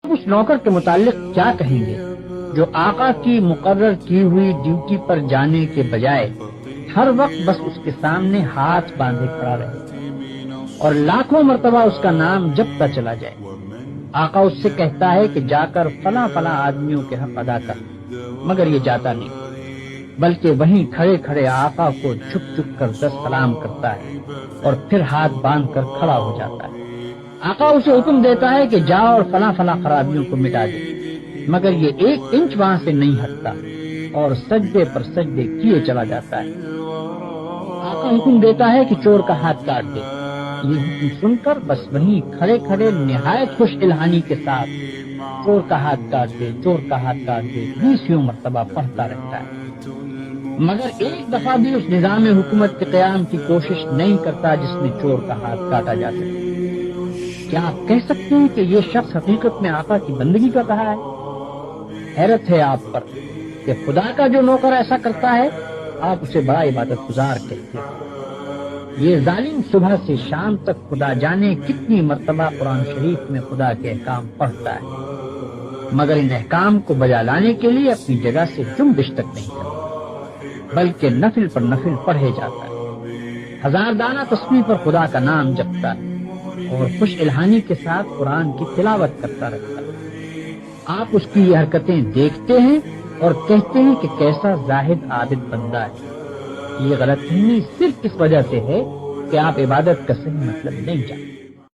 اس نوکر کے متعلق کیا کہیں گے جو آقا کی مقرر کی ہوئی ڈیوٹی پر جانے کے بجائے ہر وقت بس اس کے سامنے ہاتھ باندھے کھڑا رہے اور لاکھوں مرتبہ اس کا نام جپتا چلا جائے؟ آقا اس سے کہتا ہے کہ جا کر فلاں فلاں آدمیوں کے حق ادا کر، مگر یہ جاتا نہیں، بلکہ وہیں کھڑے کھڑے آقا کو جھک جھک کر دست سلام کرتا ہے اور پھر ہاتھ باندھ کر کھڑا ہو جاتا ہے۔ آقا اسے حکم دیتا ہے کہ جا اور فلاں فلاں خرابیوں کو مٹا دے، مگر یہ 1 انچ وہاں سے نہیں ہٹتا اور سجدے پر سجدے کیے چلا جاتا ہے۔ آقا حکم دیتا ہے کہ چور کا ہاتھ کاٹ دے، یہ حکم سن کر بس وہیں کھڑے کھڑے نہایت خوش الہانی کے ساتھ چور کا ہاتھ کاٹ دے، چور کا ہاتھ کاٹ دے 20 مرتبہ پڑھتا رہتا ہے، مگر ایک دفعہ بھی اس نظام حکومت کے قیام کی کوشش نہیں کرتا جس میں چور کا ہاتھ کاٹا جا سکے۔ کیا آپ کہہ سکتے ہیں کہ یہ شخص حقیقت میں آقا کی بندگی کر رہا ہے؟ حیرت ہے آپ پر کہ خدا کا جو نوکر ایسا کرتا ہے آپ اسے بڑا عبادت گزار کہتے ہیں۔ یہ ظالم صبح سے شام تک خدا جانے کتنی مرتبہ قرآن شریف میں خدا کے احکام پڑھتا ہے، مگر ان احکام کو بجا لانے کے لیے اپنی جگہ سے جنبش تک نہیں کرتا، بلکہ نفل پر نفل پڑھے جاتا ہے، 1000 دانہ تسبیح پر خدا کا نام جپتا ہے اور خوش الہانی کے ساتھ قرآن کی تلاوت کرتا رہتا ہے۔ آپ اس کی یہ حرکتیں دیکھتے ہیں اور کہتے ہیں کہ کیسا زاہد عابد بندہ ہے۔ یہ غلط فہمی صرف اس وجہ سے ہے کہ آپ عبادت کا صحیح مطلب نہیں جانتے۔